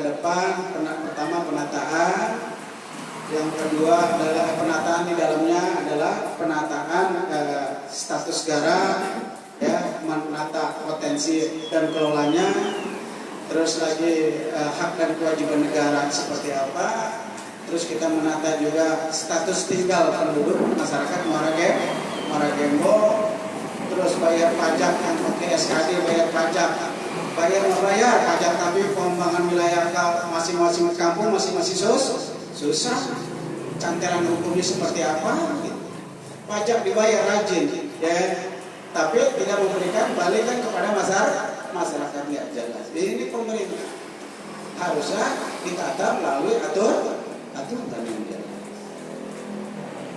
ke depan, pertama penataan, yang kedua adalah penataan di dalamnya adalah penataan status negara, ya, menata potensi dan kelolanya, terus lagi hak dan kewajiban negara seperti apa, terus kita menata juga status tinggal penduduk masyarakat Muara Gembong, terus bayar pajak yang pakai SKD, bayar pajak, bayar pajak, tapi pengembangan wilayah masing-masing kampung masing susah. Cantelan hukumnya seperti apa? Pajak dibayar rajin, ya, tapi tidak memberikan balikan kepada masyarakat nggak jelas. Ini pemerintah harusnya ditata melalui aturan yang jelas.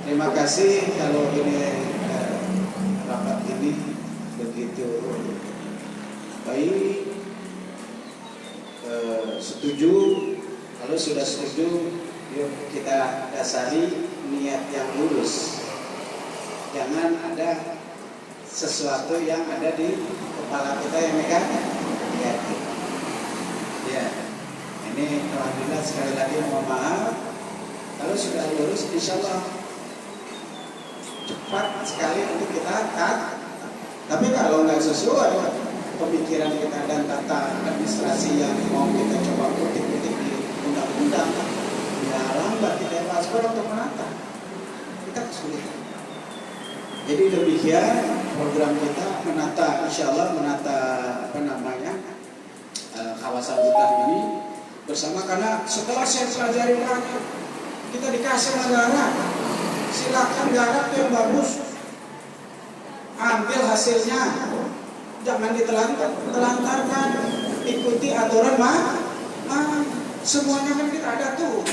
Terima kasih kalau ini rapat ini begitu baik, setuju. Kalau sudah setuju, yuk kita dasari niat yang lurus. Jangan ada sesuatu yang ada di kepala kita yang negatif. Ya, ini alhamdulillah sekali lagi mohon maaf. Kalau sudah lurus, insya Allah cepat sekali untuk kita cut. Tapi kalau nggak sesuai pemikiran kita dan tata administrasi yang mau kita coba kutip-kutip di undang-undang, ya lambat kita paspor untuk menata, kita kesulitan. Jadi demikian program kita menata, insya Allah menata kawasan hutan ini bersama, karena setelah saya pelajari lagi, kita dikasih negara, silakan garap yang bagus, ambil hasilnya, jangan ditelantarkan, ikuti aturan semuanya kan kita ada tuh.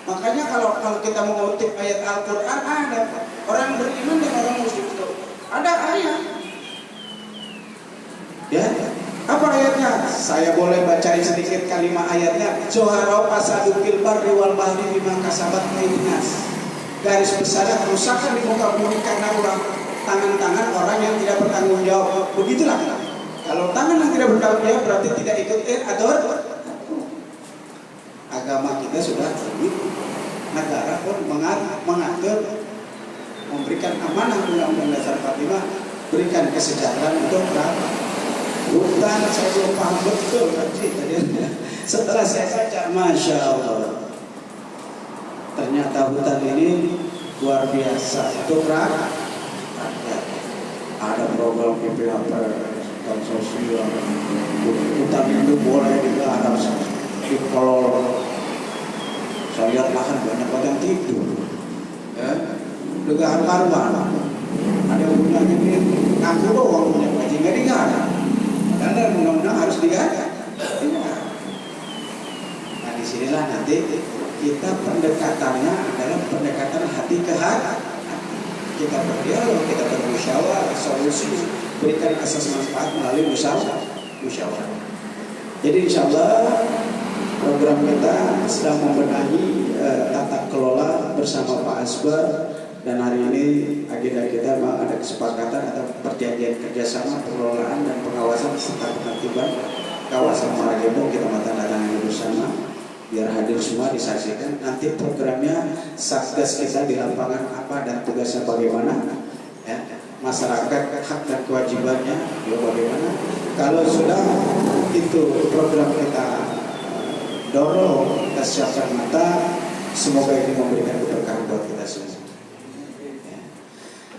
Makanya kalau kita mengutip ayat Al-Quran, ada orang beriman dan orang musyrik itu ada ayat. Ya, apa ayatnya? Saya boleh bacain sedikit kalimat ayatnya. Zoharo pasadukil barri wal bahri bima kasabat aydin-nas. Garis besar kerusakan di muka bumi karena tangan-tangan orang yang tidak bertanggung jawab. Begitulah. Kalau tangan yang tidak bertanggung jawab berarti tidak ikut atur. Agama kita sudah begitu. Negara pun mengatur, memberikan amanah Undang-Undang Dasar 45, berikan kesejahteraan untuk rakyat. Hutan saya belum paham betul setelah saya baca, masya Allah, ternyata hutan ini luar biasa untuk rakyat. Ada program PPHP dan sosial, hutan itu boleh digarap, dikelola. Saya lihat lahan banyak yang tidur, ya, degahan karuan. Ada yang punya ini ngaku doang punya gaji nggak digarap. Padahal undang-undang harus digarap. Nah disinilah nanti kita pendekatannya adalah pendekatan hati ke hati. Kita berdialog, kita bermusyawarah, solusi, berikan asas manfaat melalui musyawarah. Jadi insya Allah program kita sedang membenahi tata kelola bersama Pak Asbar, dan hari ini agenda kita ada kesepakatan atau perjanjian kerjasama pengelolaan dan pengawasan serta penertiban kawasan Muara Gembong. Kita tanda-tangani bersama biar hadir semua disaksikan. Nanti programnya satgas kita di lapangan apa dan tugasnya bagaimana, ya, masyarakat hak dan kewajibannya ya bagaimana. Kalau sudah itu program kita dorong, kita siapkan mata, semoga ini memberikan keberkahan buat kita semua.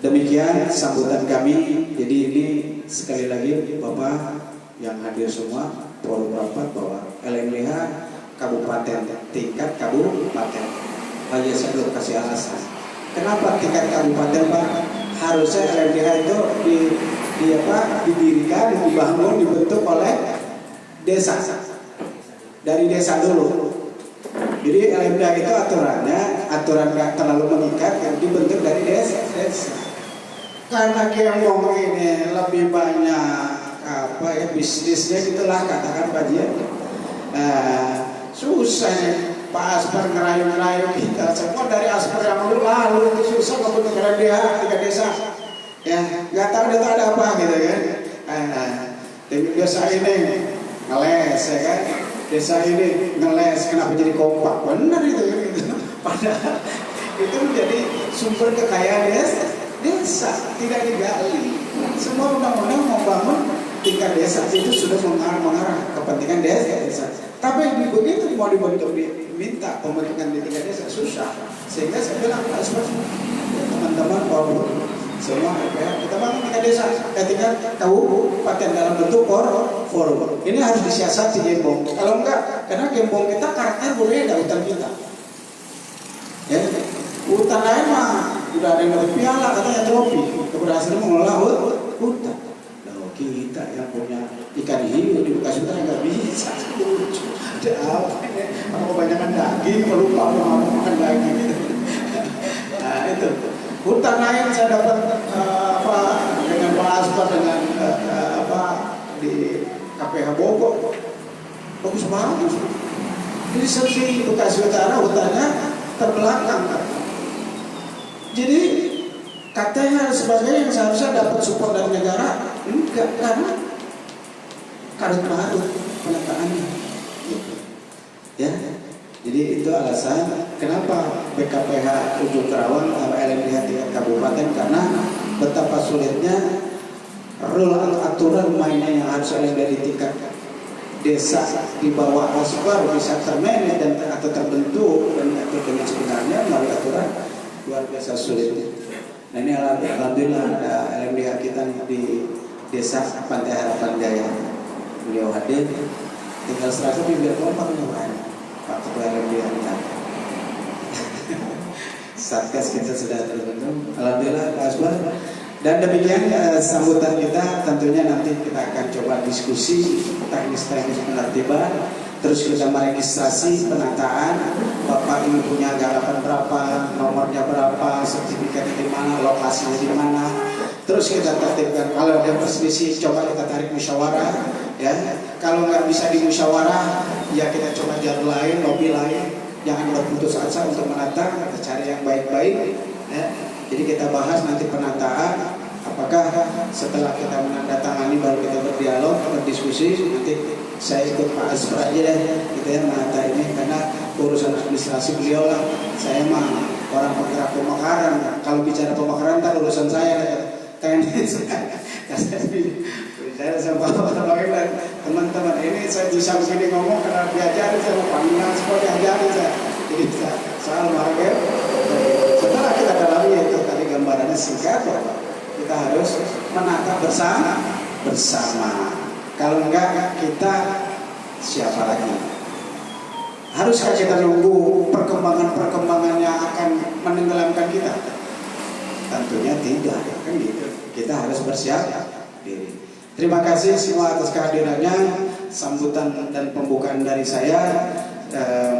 Demikian sambutan kami. Jadi ini sekali lagi Bapak yang hadir semua, forum rapat bahwa LMLH kabupaten, tingkat kabupaten. Hanya saya belum kasih alasan. Kenapa tingkat kabupaten Pak? Harusnya LMLH itu didirikan, dibangun, dibentuk oleh desa. Dari desa dulu. Jadi LMLH itu aturan nggak terlalu mengikat, yang dibentuk dari desa. Karena Gembong ini lebih banyak bisnisnya gitulah, katakan Pak Jian. Susah Pak Asper ngerayu-ngerayu kita semua dari Asper yang lalu itu susah membentuk LMLH 3 desa. Ya nggak tahu itu ada apa gitu kan. Desa ini ngeles ya kan. desa ini ngeles kenapa jadi kompak, benar itu gitu. Padahal itu menjadi sumber kekayaan desa tidak digali. Semua undang-undang membangun tingkat desa itu sudah mengarah kepentingan desa. Tapi begitu mau diminta pembentukan di tingkat desa susah. Sehingga saya bilang teman-teman bahwa semua kita bangun tingkat desa, tingkat kabupaten dalam bentuk forum. Ini harus disiasati Gembong. Kalau enggak, karena Gembong kita karakter berbeda hutan kita. Ya, hutan lain mah udah ada yang dapat piala katanya trofi keberhasilan mengelola hutan. Nah, kita yang punya ikan hiu di Bekasi Utara nggak bisa. Lucu. Ada apa ini? Kalau kebanyakan daging, lupa mau makan daging gitu. Nah itu hutan lain saya dapat dengan Pak Asbar dengan di KPH Bogor bagus banget. Jadi sisi Bekasi Utara hutannya terbelakang kan. Jadi katanya sebagai yang seharusnya dapat support dari negara enggak, karena karut-marut penataannya gitu. Ya, jadi itu alasan kenapa BKPH Ujung Kerawang LMDH tingkat kabupaten, karena betapa sulitnya rule atau aturan mainnya yang harus ada dari tingkat desa di bawah Asbar bisa termanage dan atau terbentuk dan atur dengan sebenarnya melalui aturan luar biasa sulit. Nah ini alhamdulillah ada LMDH kita di desa Pantai Harapan Jaya, beliau hadir, tinggal serasa bibir kompak Pak Ketua LMDH kita. Satgas kita sudah terbentuk, alhamdulillah Pak Asbar. Dan demikian sambutan kita, tentunya nanti kita akan coba diskusi teknis-teknis penertiban, terus kita meregistrasi penataan, Bapak ini punya garapan berapa, nomornya berapa, sertifikatnya di mana, lokasinya di mana, terus kita tertibkan. Kalau ada perselisih, coba kita tarik musyawarah, ya. Kalau nggak bisa di musyawarah, ya kita coba jalur lain, lobby lain, jangan berputus asa untuk menata, kita cari yang baik-baik, ya. Jadi kita bahas nanti penataan, apakah setelah kita menandatangani baru kita berdialog, berdiskusi. Nanti saya ikut Pak Asbar aja deh, gitu ya, menata ini, karena urusan administrasi beliau lah. Saya mah orang penggerak pemekaran. Kalau bicara pemekaran, ntar urusan saya teknis. Saya sama teman-teman ini saya bisa begini ngomong karena diajari sama panggilan sekolah diajari saya. Jadi saya marah. Setelah kita dalami itu tadi gambarannya singkat, kita harus menata bersama. Kalau enggak, kita siapa lagi? Haruskah kita nunggu perkembangan yang akan menenggelamkan kita? Tentunya tidak, kan gitu. Kita harus bersiap diri. Terima kasih semua atas kehadirannya. Sambutan dan pembukaan dari saya.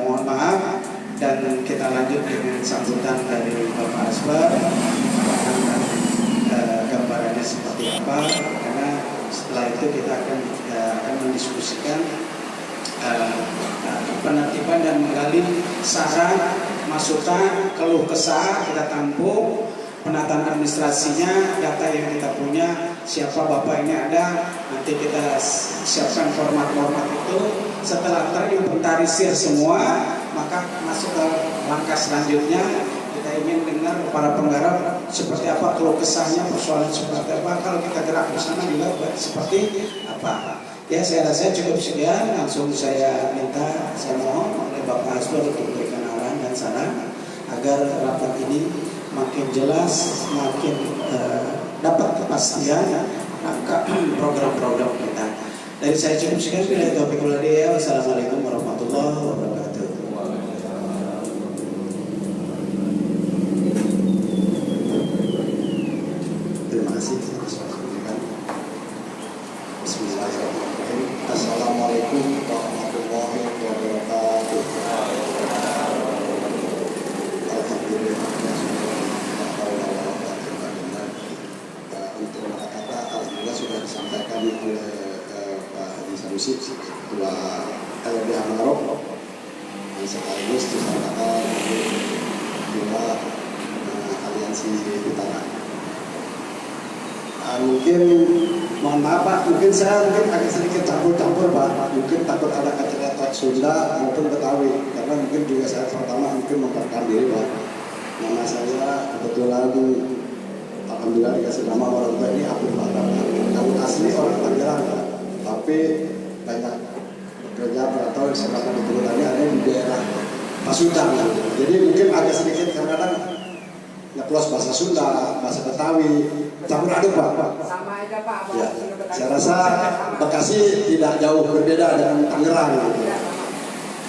Mohon maaf. Dan kita lanjut dengan sambutan dari Bapak Asbar, gambarannya seperti apa, karena setelah itu kita akan mendiskusikan penertiban dan menggali saran, masukan, keluh kesah, kita tampung, penataan administrasinya, data yang kita punya, siapa Bapak ini ada, nanti kita siapkan format-format itu. Setelah terinventarisir semua, maka masuk ke langkah selanjutnya. Kita ingin dengar para penggarap seperti apa keluh kesahnya, persoalan seperti apa, kalau kita gerak bersama juga seperti apa. Ya, saya rasa cukup sekian. Langsung saya mohon oleh Bapak Asbar untuk memberikan arahan dan saran agar rapat ini makin jelas, makin dapat kepastian angka program-program kita. Dari saya cukup sekian. Bila taufiq wal hidayah. Wassalamualaikum warahmatullahi wabarakatuh. Terima kasih. Bismillahirrahmanirrahim. Assalamualaikum warahmatullahi wabarakatuh. Alhamdulillah. Untuk kata-kata alhamdulillah sudah disampaikan oleh Pak Haji Sanusi, Ketua LMDH Mangrove, yang sekaligus disampaikan Ketua Aliansi Utara. Mungkin mohon maaf Pak, mungkin saya agak sedikit campur-campur Pak, mungkin takut ada kecelakaan Sunda maupun Betawi, karena mungkin juga saya pertama mungkin memperkenalkan diri Pak. Nama saya kebetulan alhamdulillah dikasih nama orang tua ini Abdul Fatah. Kamu asli orang Tangerang Pak, tapi banyak bekerja atau sekarang keturunannya ada di daerah Pasundan. Jadi mungkin agak sedikit kadang-kadang nyeplos bahasa Sunda, bahasa Betawi, campur aduk Pak. Sama aja Pak. Ya, saya rasa Bekasi tidak jauh berbeda dengan Tangerang.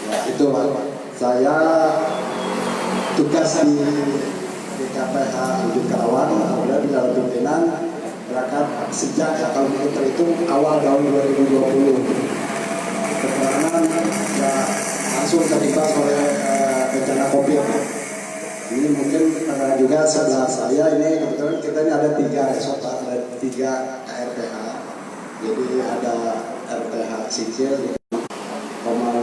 Ya, itu Pak. Saya tugas di KPH Ujung Karawang, kemudian di dalam pimpinan berangkat sejak kalau terhitung awal tahun 2020. Perjalanan ya, langsung terlibat oleh bencana COVID. Ini mungkin karena juga sebelah saya ini kebetulan kita ini ada 3 resort, ada 3 KRPH. Jadi ada RPH Sicil, Komar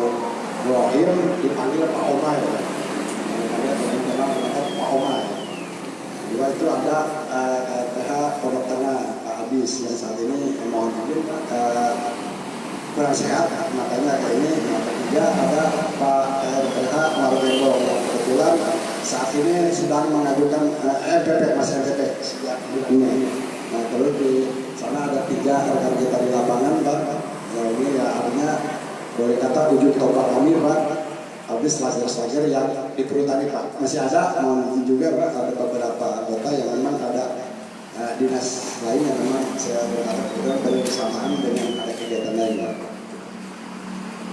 Rohim dipanggil Pak Omar. Ada teman-teman Pak Omar. Juga itu ada KRPH Pondok Tengah Pak Habis yang saat ini mohon izin kurang sehat, makanya kayak ini. Yang ketiga ada Pak RPH Marwego yang kebetulan saat ini sedang mengajukan MPP, masih MPP sejak ini. Nah terus di sana ada 3 rekan kita di lapangan Pak. Nah ini ya artinya boleh kata ujung tombak kami Pak. Habis laser-laser yang di perhutani Pak. Masih ada, mohon juga Pak, ada beberapa anggota yang memang ada dinas lain yang memang saya berkata kebetulan bersamaan dengan ada kegiatan lain Pak.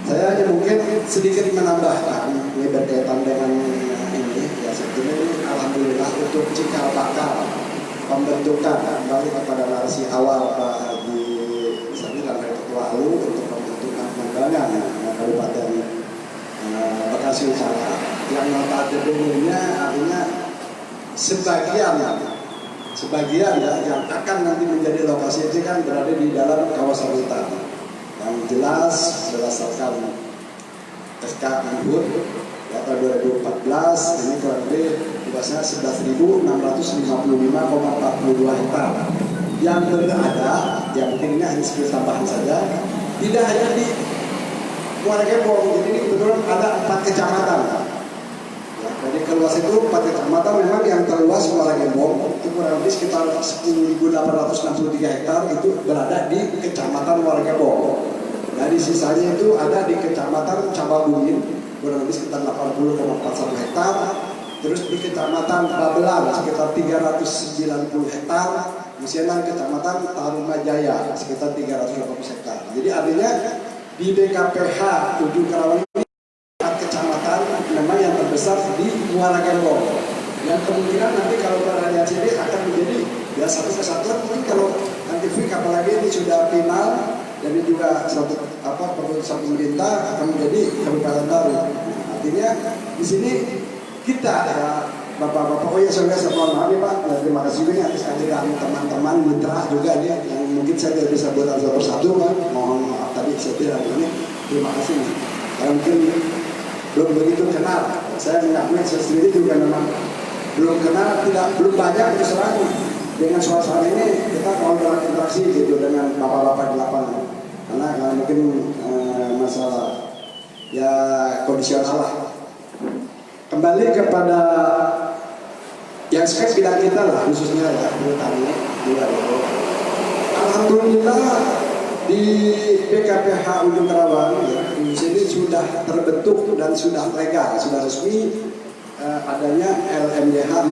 Saya hanya mungkin sedikit menambahkan ini berkaitan dengan ini ya, sebetulnya ini alhamdulillah untuk cikal bakal pembentukan kembali kepada narasi awal Pak Haji Sani dan Ketua ALU untuk pembentukan pengembangan Kabupaten Bekasi Utara yang notabene-nya artinya sebagian ya yang akan nanti menjadi lokasi itu kan berada di dalam kawasan hutan yang jelas berdasarkan SK Menhub ya, tahun 2014 ini kurang lebih luasnya 11.655,42 hektar yang berada, yang penting ini hanya sebagai tambahan saja, tidak hanya di Muara Gembong. Jadi ini kebetulan ada 4 kecamatan. Ya, jadi keluas itu 4 kecamatan, memang yang terluas Muara Gembong itu kurang lebih sekitar 10.863 hektar itu berada di kecamatan Muara Gembong. Dari sisanya itu ada di kecamatan Cababungin kurang lebih sekitar 80,41 hektar. Terus di kecamatan Babelan sekitar 390 hektar. Kemudian kecamatan Tarumajaya sekitar 380 hektar. Jadi artinya di BKPH Ujung Karawang ini 4 kecamatan memang yang terbesar di Muara Gembong. Yang kemungkinan nanti kalau beraliansi ini akan menjadi ya satu kesatuan, mungkin kalau nanti FIK apalagi ini sudah final dan ini juga satu keputusan pemerintah akan menjadi kabupaten baru. Artinya di sini kita ya bapak-bapak, oh ya saya mohon maaf ya Pak, terima kasih juga atas kehadiran teman-teman mitra juga nih yang mungkin saya tidak bisa buat satu persatu Pak, mohon maaf tadi saya tidak ini, terima kasih nih. Karena mungkin belum begitu kenal, saya mengakui saya sendiri juga memang belum kenal, belum banyak terserah dengan suasana ini kita mau berinteraksi gitu dengan bapak-bapak di lapangan. Karena mungkin masalah ya kondisional lah. Kembali kepada yang spek bidang kita lah, khususnya ya perhutani juga itu. Alhamdulillah di BKPH Ujung Karawang ya, di sini sudah terbentuk dan sudah legal, sudah resmi adanya LMDH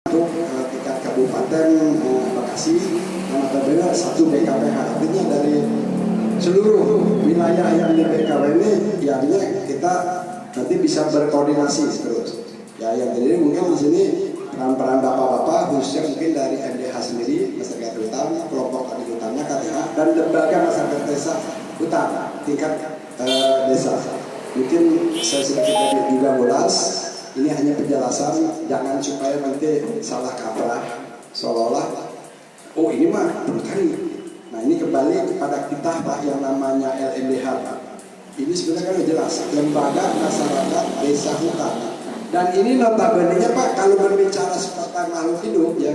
untuk tingkat kabupaten Bekasi yang benar satu BKPH. Artinya dari seluruh wilayah yang di BKPH ini ya artinya kita nanti bisa berkoordinasi terus. Ya yang jadi mungkin di sini peran-peran bapak-bapak khususnya mungkin dari MDH sendiri, masyarakat hutan, kelompok tani hutannya KTH dan lembaga masyarakat desa hutan tingkat desa. Mungkin saya sedikit tadi juga ulas, ini hanya penjelasan, jangan supaya nanti salah kaprah seolah-olah oh ini mah perhutani. Nah ini kembali kepada kita Pak yang namanya LMDH Pak. Ini sebenarnya kan jelas lembaga masyarakat desa hutan. Dan ini notabene-nya Pak kalau berbicara seputar makhluk hidup ya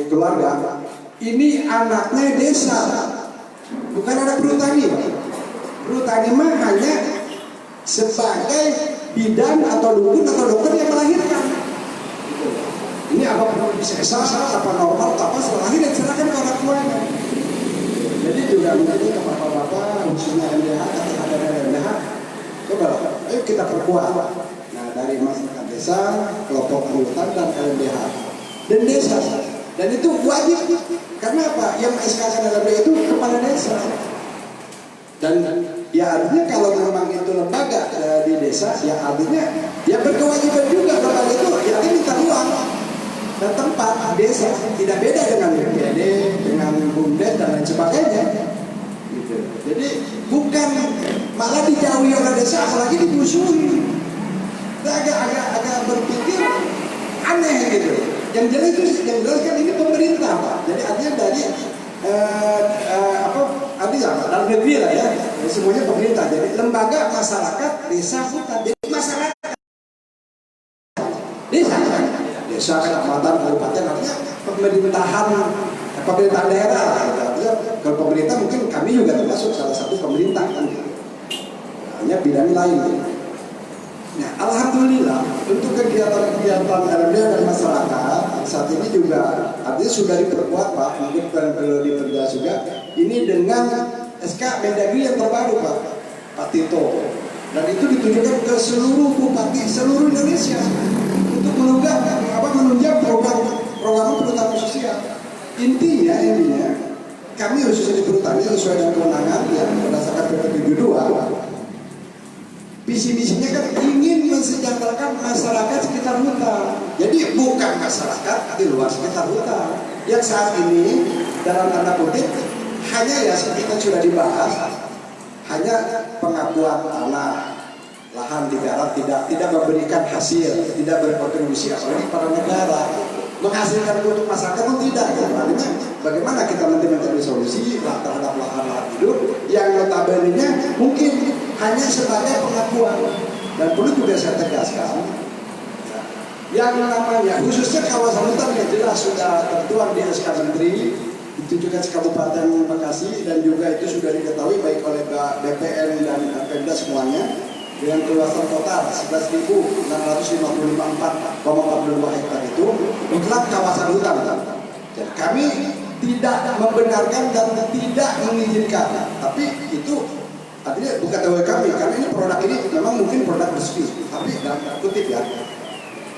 keluarga, ini anaknya desa, bukan anak perhutani Pak. Perhutani mah hanya sebagai bidan atau dukun atau dokter yang melahirkan. Gitu. Ini apa perlu disesal, apa normal, apa selahir dan serahkan ke orang tuanya. Jadi juga menjadi ke bapak-bapak khususnya LDH, KTH dan LDH, coba ayo kita perkuat. Nah dari masyarakat desa, kelompok anggotan dan LDH dan desa. Dan itu wajib. Karena apa? Yang SK LDH itu kepala desa. Dan ya artinya kalau memang itu lembaga di desa, ya artinya ya berkewajiban juga lembaga itu ya minta ruang dan tempat desa, tidak beda dengan BPD, dengan BUMDes dan lain sebagainya. Gitu. Jadi bukan malah dijauhi oleh desa, apalagi dimusuhi. Agak berpikir aneh gitu. Yang jelas kan ini pemerintah Pak. Jadi artinya dari artinya dalam negeri lah ya, semuanya pemerintah. Jadi lembaga masyarakat desa bukan jadi masyarakat desa kecamatan kabupaten artinya pemerintahan daerah lah. Artinya kalau pemerintah mungkin kami juga termasuk salah satu pemerintah kan. Hanya bidang lain. Nah, alhamdulillah untuk kegiatan LMD dan masyarakat saat ini juga artinya sudah diperkuat Pak, mungkin perlu diperjelas juga. Ini dengan SK Mendagri yang terbaru Pak Tito, dan itu ditujukan ke seluruh bupati seluruh Indonesia untuk menunjang program perhutanan sosial. Intinya kami khususnya di perhutani sesuai dengan kewenangan ya berdasarkan PP 72. Visi-misinya kan ingin mensejahterakan masyarakat sekitar hutan. Jadi bukan masyarakat di luar sekitar hutan. Yang saat ini dalam tanda kutip hanya ya seperti kita sudah dibahas, hanya pengakuan tanah, lahan di darat tidak memberikan hasil, tidak berkontribusi apalagi pada negara. Menghasilkan untuk masyarakat pun tidak. Artinya bagaimana kita nanti mencari solusi terhadap lahan hidup yang notabene-nya mungkin hanya sebagai pengakuan. Dan perlu juga saya tegaskan yang namanya khususnya kawasan hutan yang jelas sudah tertuang di SK Menteri ditujukan ke Kabupaten Bekasi dan juga itu sudah diketahui baik oleh BPN dan Pemda semuanya dengan keluasan total 11.655,42 hektar itu mutlak kawasan hutan. Jadi kami tidak membenarkan dan tidak mengizinkan, tapi itu artinya bukan tahu kami, karena ini produk ini memang mungkin produk resmi, tapi dalam kutip ya,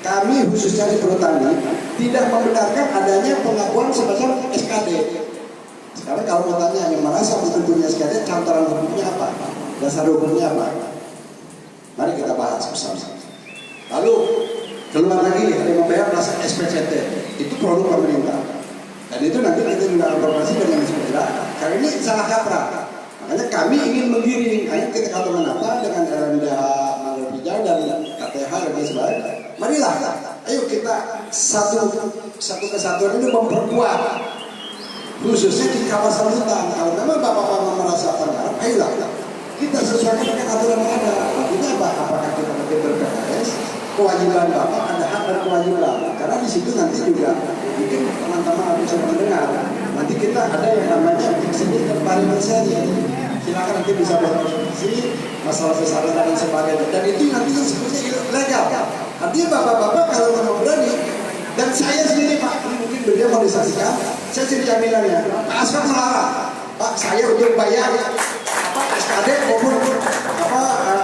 kami khususnya di perhutani tidak membenarkan adanya pengakuan sebesar SKD. Sekarang kalau mau tanya yang merasa betul punya SKD, cantoran hukumnya apa? Dasar hukumnya apa? Mari kita bahas bersama-sama. Lalu keluar lagi ada yang membayar rasa SPCT, itu produk pemerintah. Dan itu nanti kita juga informasi dengan sepeda. Karena ini salah kaprah. Makanya kami ingin menggiring. Ayo kita kata menata dengan LMDH Manggar Hijau dan KTH dan sebagainya. Marilah, ayo kita satu kesatuan ini memperkuat, khususnya di kawasan hutan. Kalau memang bapak-bapak merasa tergarap, ayolah kita sesuaikan dengan aturan yang ada. Artinya apa? Apakah kita nanti ber-PKS, kewajiban bapak ada hak dan kewajiban. Karena di situ nanti juga mungkin teman-teman bisa mendengar. Nanti kita ada yang namanya disebut parliamentary. Silakan nanti bisa berdiskusi masalah besaran dan sebagainya. Dan itu nanti sebetulnya legal. Artinya bapak-bapak kalau memang berani, dan saya sendiri Pak, mungkin beliau mau disaksikan, saya sendiri jaminannya. Pak Asfar melarang, Pak saya untuk bayar SKD maupun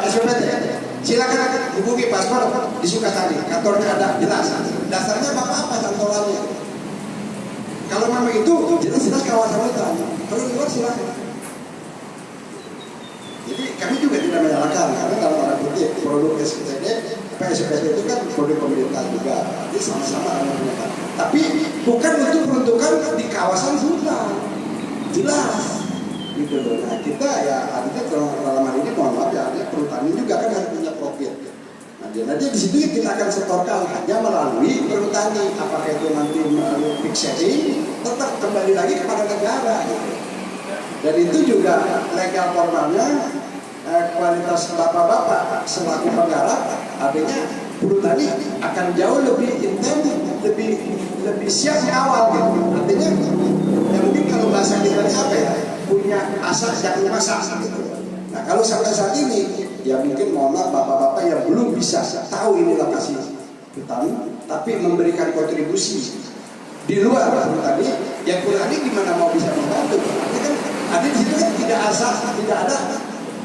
SPPT. Silakan hubungi Pak Asfar di Sukasari, kantornya ada jelas. Dasarnya bapak apa cantolannya? Kalau memang itu jelas kawasan hutan. Kalau di luar silakan. Jadi kami juga tidak menyalahkan karena dalam tanda kutip produk SPPT itu kan produk pemerintah juga. Jadi sama-sama menyalahkan. Tapi bukan untuk peruntukan di kawasan hutan. Jelas. Gitu loh. Nah kita ya artinya dalam hal ini mohon maaf ya, perhutani juga kan harus punya profit. Nah jadi di situ kita akan setorkan hanya melalui perhutani. Apakah itu nanti melalui fixing, tetap kembali lagi kepada negara. Gitu. Dan itu juga legal formalnya kualitas bapak-bapak selaku penggarap, artinya perhutani akan jauh lebih intens, lebih siap di awal gitu. Artinya ya mungkin kalau bahasa kita apa ya, punya asa yang masak gitu. Nah kalau sampai saat ini, ya mungkin mohon maaf bapak-bapak yang belum bisa tahu ini lokasi hutan, tapi memberikan kontribusi di luar tadi, yang Qurani gimana mau bisa membantu? Artinya kan ada di situ kan tidak asal, tidak ada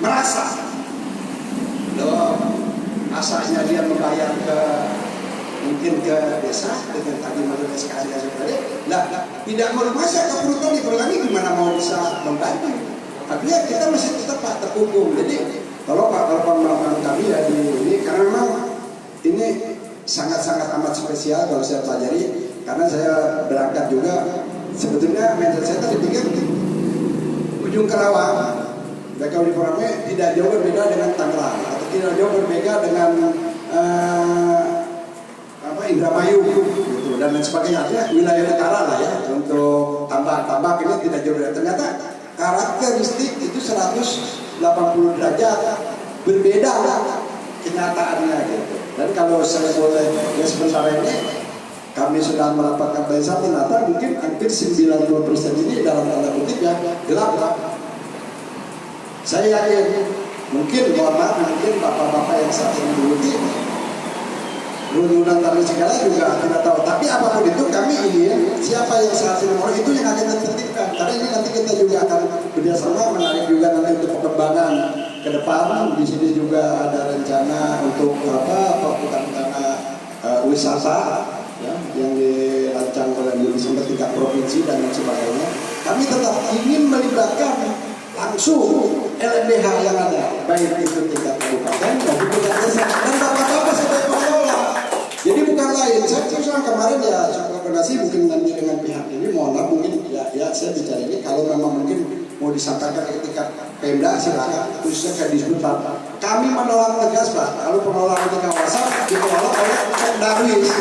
merasa. Loh, asalnya dia membayar ke mungkin ke desa dengan tadi menurut SKS tadi, lah tidak merumasa ke perhutani gimana mau bisa membantu? Tapi ya kita masih tetap Pak terhubung. Jadi kalau pengalaman kami ya di ini karena memang ini sangat-sangat amat spesial kalau saya pelajari karena saya berangkat juga sebetulnya mindset saya tadi pikir ujung Kerawang BKU di Purame tidak jauh berbeda dengan Tangerang atau tidak jauh berbeda dengan Indramayu gitu dan lain sebagainya. Artinya wilayah utara lah ya untuk tambak ini tidak jauh berbeda. Ternyata karakteristik itu 180 derajat berbeda kenyataannya gitu. Dan kalau saya boleh ya sebentar ini kami sudah mendapatkan barisan ternyata mungkin hampir 90% ini dalam tanda kutip ya gelap. Saya yakin mungkin mohon maaf mungkin bapak-bapak yang saat ini duluti runtuhan tanah segala juga tidak tahu. Tapi apapun itu kami ingin siapa yang saat ini mau itu yang akan ditertibkan. Karena ini nanti kita juga akan bekerjasama menarik juga nanti untuk pengembangan ke depan. Di sini juga ada rencana untuk bukan rencana wisata ya, yang dirancang oleh sampai tingkat provinsi dan lain sebagainya. Kami tetap ingin melibatkan langsung LMDH yang ada, baik itu tingkat kabupaten maupun tingkat desa dan bapak-bapak sebagai pengelola. Jadi bukan lain. Saya kemarin ya koordinasi mungkin nanti dengan pihak ini, mohon maaf mungkin ya saya bicara ini kalau memang mungkin mau disampaikan ke tingkat Pemda silakan, khususnya kayak disebut Pak. Kami menolak tegas Pak kalau pengelolaan di kawasan dikelola oleh Darwis.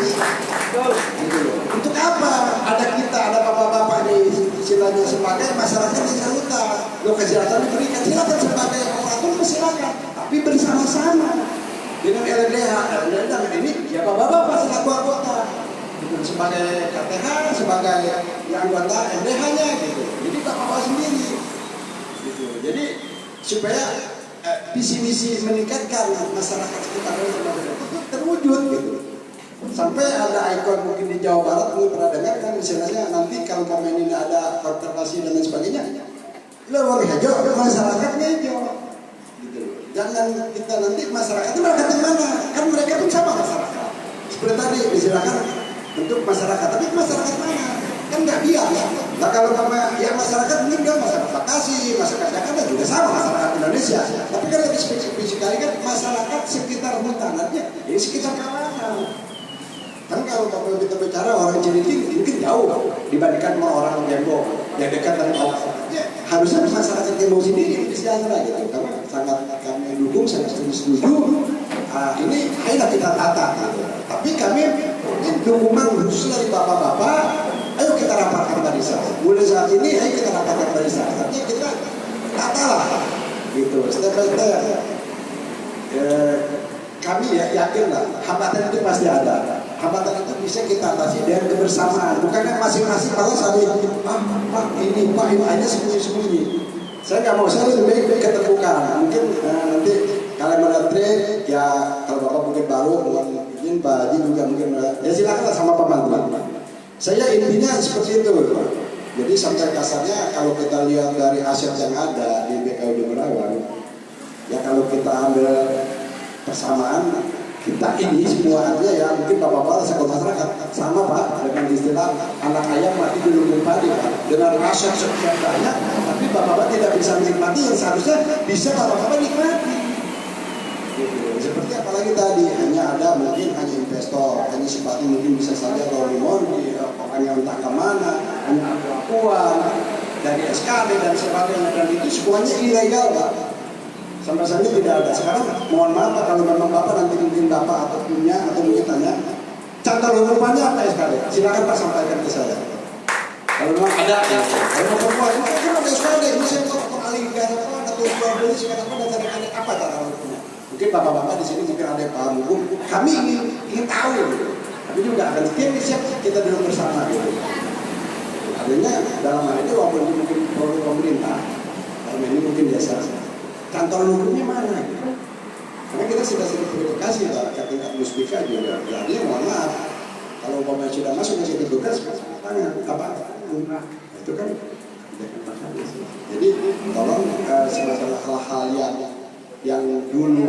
Gitu loh. Untuk apa? Ada kita, ada bapak-bapak ini istilahnya sebagai masyarakat desa hutan. Lo kesehatan diberikan, silakan sebagai operator silakan, tapi bersama-sama dengan LDH dan ini ya bapak-bapak selaku anggota gitu, sebagai KTH, sebagai anggota LDH-nya gitu. Jadi bapak-bapak sendiri gitu. Jadi supaya visi misi meningkatkan masyarakat sekitar itu terwujud gitu. Sampai ada ikon mungkin di Jawa Barat mungkin pernah dengar kan misalnya nanti kalau pemain ini ada konservasi dan lain sebagainya, luar hijau masyarakatnya hijau. Gitu. Jangan kita nanti masyarakat itu mereka di mana? Kan mereka pun sama masyarakat. Seperti tadi silakan untuk masyarakat, tapi masyarakat mana? Kan nggak biar ya. Nah kalau ya masyarakat mungkin kan masyarakat Bekasi, masyarakat Jakarta juga sama masyarakat Indonesia. Tapi kan lebih spesifik sekali kan masyarakat sekitar hutan, artinya ini sekitar kawasan. Kan kalau kita bicara orang Cilincing mungkin jauh dibandingkan sama orang Gembong yang dekat dengan kawasan. Ya, harusnya masyarakat Gembong sendiri bisa jalan gitu. Karena sangat kami dukung, sangat setuju. Ini ayolah kita tata. Gitu. Tapi kami dukungan khusus dari bapak-bapak. Ayo kita rapatkan barisan. Mulai saat ini ayo kita rapatkan barisan. Artinya kita tata lah. Gitu. Step by step. Kami ya yakin lah hambatan itu pasti ada. Hambatan itu bisa kita atasi dengan kebersamaan. Bukannya masing-masing malah saling Pak ini hanya sembunyi-sembunyi. Saya nggak mau, saya lebih baik keterbukaan. Mungkin nanti kalian menetri ya kalau bapak mungkin baru mungkin Pak Haji juga mungkin ya silakanlah sama pembantu. Saya intinya seperti itu Pak. Jadi sampai kasarnya kalau kita lihat dari aset yang ada di BKU di Merawang, ya kalau kita ambil persamaan kita ini semuanya ya mungkin bapak-bapak sektor masyarakat sama Pak dengan istilah anak ayam mati di lumbung padi Pak dengan aset sekian banyak tapi bapak-bapak tidak bisa menikmati yang seharusnya bisa bapak-bapak nikmati gitu. Seperti apalagi tadi hanya ada mungkin hanya investor hanya sifatnya mungkin bisa saja lori-lori orang yang entah kemana hanya aku-akuan dari SKD dan sebagainya dan itu semuanya ilegal Pak. Sampai saat ini tidak ada. Sekarang mohon maaf Pak, kalau memang Bapak nanti mungkin Bapak atau punya atau mungkin tanya contoh rupanya apa SKD? Silakan Pak sampaikan ke saya. Kalau memang ada ya. Kalau mau ini kan ada SKD, ini saya mau alih garapan atau jual beli segala apa dan ada apa cara punya. Mungkin Bapak-bapak di sini mungkin ada yang paham hukum. Kami ingin tahu gitu. Tapi juga akan setiap siap kita duduk bersama gitu. Artinya dalam hal ini walaupun ini mungkin produk pemerintah, dalam ini mungkin biasa. kantor hukumnya mana? Gitu. Karena kita sudah sering verifikasi Pak, ke tingkat muspika juga. Jadi mohon maaf, kalau umpamanya sudah masuk ke situ tugas, tangan apa? Itu kan tidak masalah. Jadi tolong semacam hal-hal yang dulu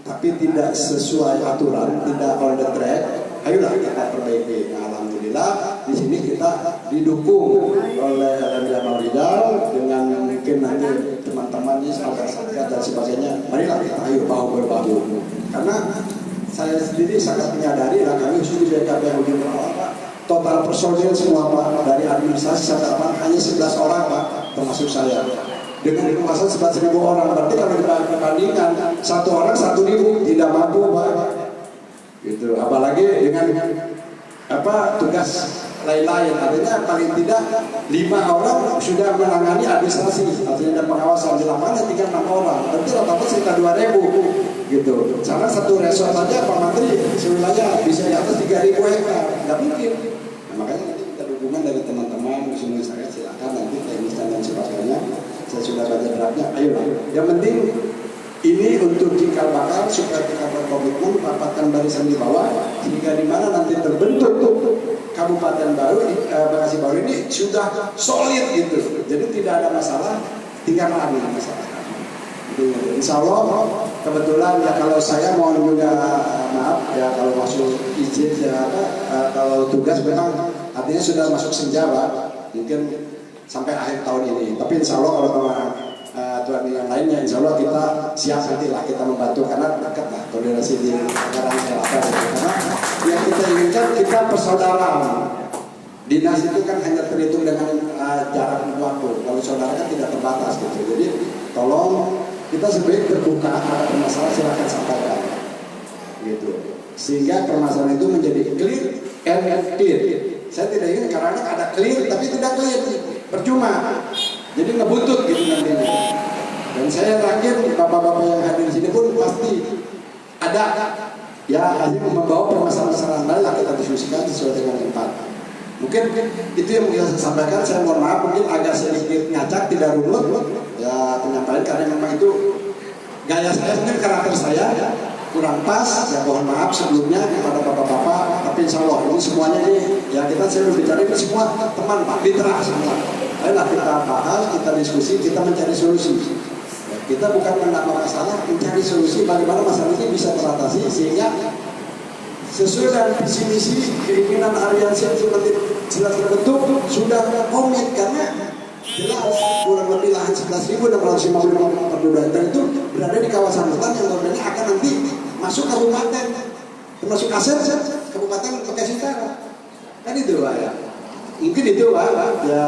tapi tidak sesuai aturan, tidak on the track, ayolah kita perbaiki. Nah, alhamdulillah di sini kita didukung oleh LMDA Rizal dengan mungkin nanti teman-temannya satgas dan sebagainya. Marilah kita ayo bahu berbahu. Karena saya sendiri sangat menyadari, dan kami khusus di BKP Udin Pak, total personil semua Pak, dari administrasi sampai apa hanya 11 orang Pak, termasuk saya. Dengan kekuasaan 11.000 orang, berarti kalau dibandingkan satu orang 1.000 tidak mampu Pak. Gitu. Apalagi dengan apa tugas lain-lain, artinya paling tidak 5 orang sudah menangani administrasi, artinya ada pengawasan di lapangan tinggal 6 orang, berarti rata-rata sekitar 2.000 gitu. Karena satu resort saja Pak Menteri sebenarnya bisa di atas 3.000 hektar, nggak mungkin. Nah, makanya nanti kita dukungan dari teman-teman, usul saya silakan nanti teknis dan sebagainya. Saya sudah baca draftnya, ayo. Yang penting ini untuk cikal bakal supaya kita berkomitmen rapatkan barisan di bawah sehingga di mana nanti terbentuk Kabupaten baru Bekasi baru ini sudah solid gitu. Jadi tidak ada masalah, tinggal lagi masalah. Insya Allah kebetulan ya kalau saya mohon juga maaf ya kalau masuk izin ya kalau tugas memang artinya sudah masuk senja Pak, mungkin sampai akhir tahun ini. Tapi insya Allah kalau Tuhan yang lainnya, insya Allah kita siap nanti lah kita membantu karena dekat lah koordinasi di anggaran selatan. Karena yang kita inginkan kita persaudaraan. Dinas itu kan hanya terhitung dengan jarak waktu. Kalau saudara kan tidak terbatas gitu. Jadi tolong kita sebaik terbuka, ada permasalahan silakan sampaikan. Gitu. Sehingga permasalahan itu menjadi clear and clear. Saya tidak ingin karena ada clear tapi tidak clear. Percuma, jadi ngebuntut gitu nantinya. Dan saya yakin bapak-bapak yang hadir di sini pun pasti ada ya hanya membawa permasalahan lain lah kita diskusikan sesuai dengan tempat. Mungkin itu yang bisa saya sampaikan. Saya mohon maaf mungkin agak sedikit ngacak, tidak runut ya penyampaian karena memang itu gaya saya, mungkin karakter saya kurang pas. Ya mohon maaf sebelumnya kepada bapak-bapak. Tapi insya Allah ini semuanya ini ya kita selalu bicara ini semua teman Pak Mitra semua. Ayolah kita bahas, kita diskusi, kita mencari solusi. Kita bukan menambah masalah, mencari solusi bagaimana masalah ini bisa teratasi sehingga sesuai dengan visi misi keinginan aliansi yang sudah terbentuk sudah komit karena jelas kurang lebih lahan 11.655 per itu berada di kawasan hutan yang notabene akan nanti masuk kabupaten termasuk aset Kabupaten Bekasi Utara. Kan itu Pak ya. Mungkin itu Pak, ya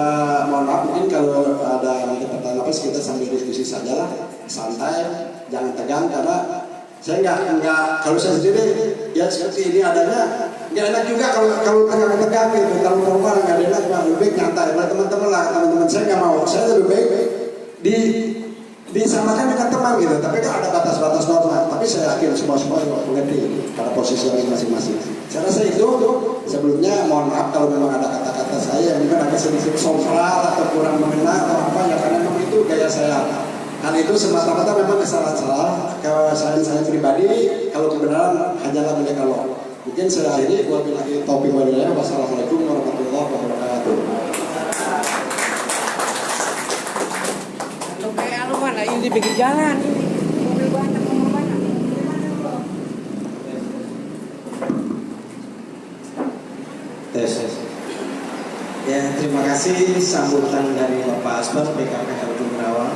mohon maaf mungkin kalau ada pertanyaan apa kita sambil diskusi saja lah, santai, jangan tegang karena saya nggak kalau saya sendiri ya seperti ini adanya nggak enak juga kalau tegang gitu, kalau perempuan nggak enak Pak, lebih baik nyantai lah teman-teman saya nggak mau, saya lebih baik disamakan dengan teman gitu, tapi kan ada batas-batas norma, tapi saya yakin semua mengerti pada posisi yang masing-masing. Saya rasa itu sebelumnya mohon maaf kalau memang ada kata-kata saya yang mungkin agak sedikit sompral atau kurang mengena atau apa ya karena memang itu gaya saya. Hal itu semata-mata memang kesalahan-kesalahan kalau saya pribadi, kalau kebenaran hanyalah milik Allah. Mungkin saya akhiri, wabillahi taufiq wal hidayah. Wassalamualaikum warahmatullahi wabarakatuh. Kayak mana ini di pinggir jalan ini mobil banyak. Tes. Ya terima kasih sambutan dari Bapak Asbar BKP Ujung Berawang.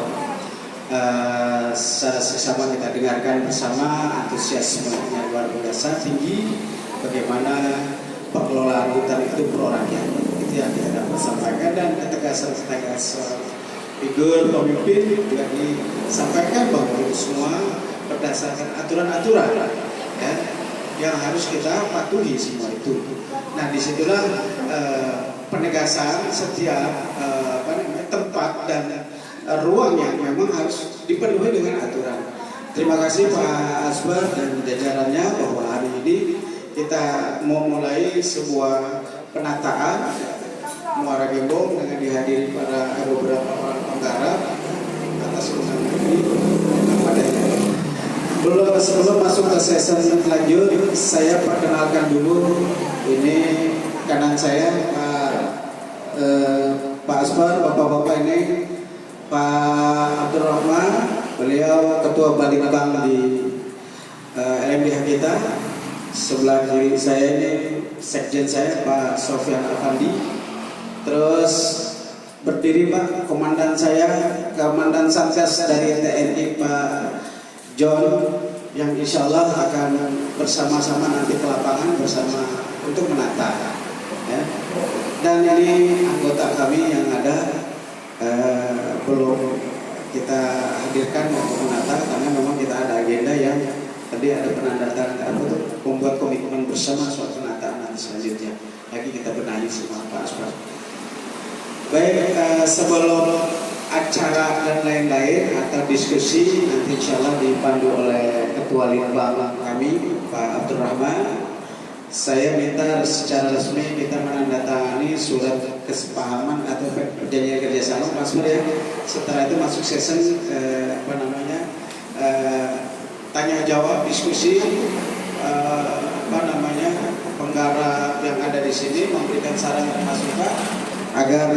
Secara sesama kita dengarkan bersama antusiasmenya luar biasa tinggi bagaimana pengelolaan hutan itu pro-rakyat. Itu yang kita dapat sampaikan dan ketegasan figur pemimpin juga disampaikan bahwa itu semua berdasarkan aturan-aturan ya, yang harus kita patuhi semua itu. Nah disitulah penegasan setiap tempat dan ruang yang memang harus dipenuhi dengan aturan. Terima kasih Pak Asbar dan jajarannya bahwa hari ini kita mau mulai sebuah penataan Muara Gembong dengan dihadiri pada beberapa orang penggarap atas undangan ini. Sebelum masuk ke sesi lanjut, saya perkenalkan dulu. Ini kanan saya Pak Asbar, bapak-bapak ini Pak Abdurrahman, beliau ketua Balitbank di LMDH kita. Sebelah kiri saya ini sekjen saya Pak Sofyan Afandi. Terus berdiri Pak komandan saya, komandan Satgas dari TNI Pak John, yang insya Allah akan bersama-sama nanti ke lapangan bersama untuk menata. Ya. Dan ini anggota kami yang ada belum kita hadirkan untuk menata karena memang kita ada agenda yang tadi ada penandatangan untuk membuat komitmen bersama soal penataan nanti selanjutnya. Lagi kita benahi sama Pak Asbar. Baik, sebelum acara dan lain-lain atau diskusi nanti insya Allah dipandu oleh Ketua Litbang kami Pak Abdurrahman. Saya minta secara resmi kita menandatangani surat kesepahaman atau perjanjian kerjasama Pak Asbar ya. Setelah itu masuk sesi tanya jawab diskusi penggarap yang ada di sini memberikan saran dan masukan agar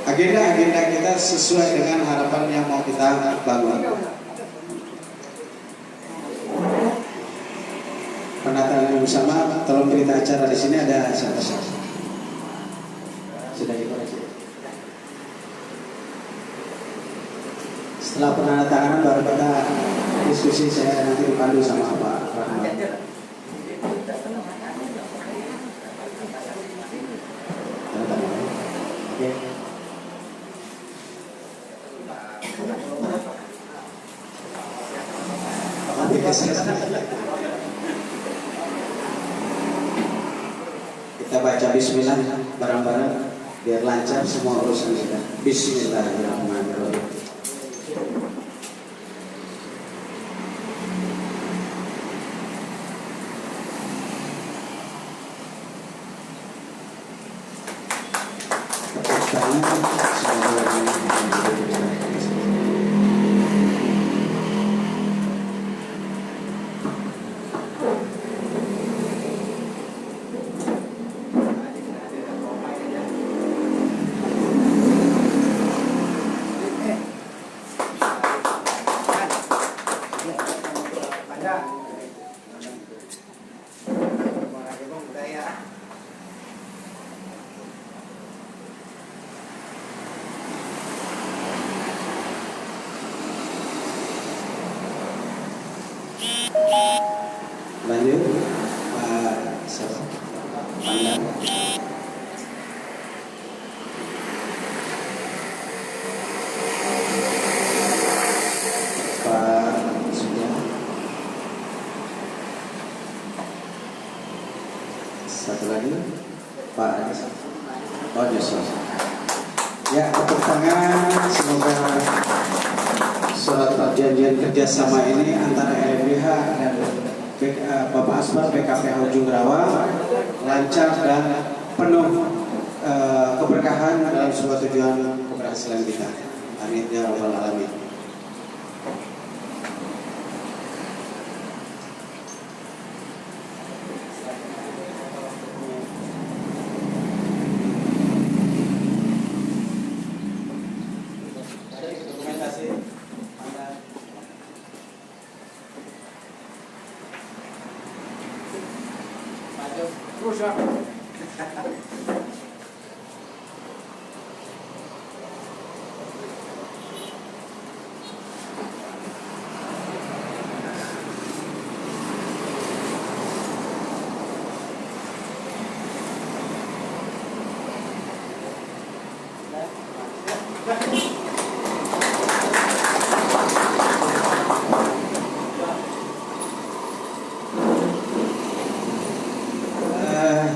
agenda-agenda kita sesuai dengan harapan yang mau kita bangun. Penataan bersama, tolong berita acara di sini ada siapa? Sudah dikoreksi. Setelah penandatanganan baru kita diskusi, saya nanti dipandu sama Pak Rahmat. Kita baca bismillah bareng-bareng biar lancar semua urusan kita. Bismillahirrahmanirrahim. Lanjut Pak Pandang. Pak sudah. Satu lagi Pak Yusuf. Ya, tepuk tangan. Semoga surat perjanjian kerjasama ini antara LMDH dan Bapak Asbar PKPH Ujung Rawa lancar dan penuh keberkahan dalam sebuah tujuan keberhasilan kita. Amin ya rabbal alamin.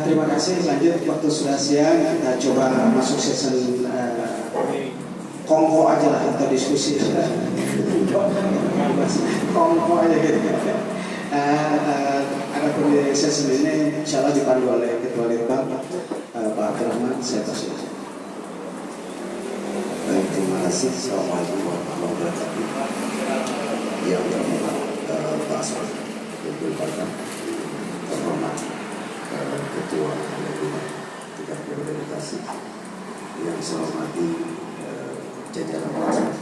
Terima kasih. Lanjut, waktu sudah siang, kita coba masuk sesi kongko aja lah atau diskusi. Kongko aja gitu. Ada di sesi ini insya Allah dipandu oleh Ketua Litbang Pak Abdurrahman. Saya persilakan. Baik, terima kasih. Assalamualaikum warahmatullahi wabarakatuh. Yang terhormat Pak Asraf, tentu Bapak terhormat Ketua Tingkat Delegasi yang saya hormati jajaran pelaksana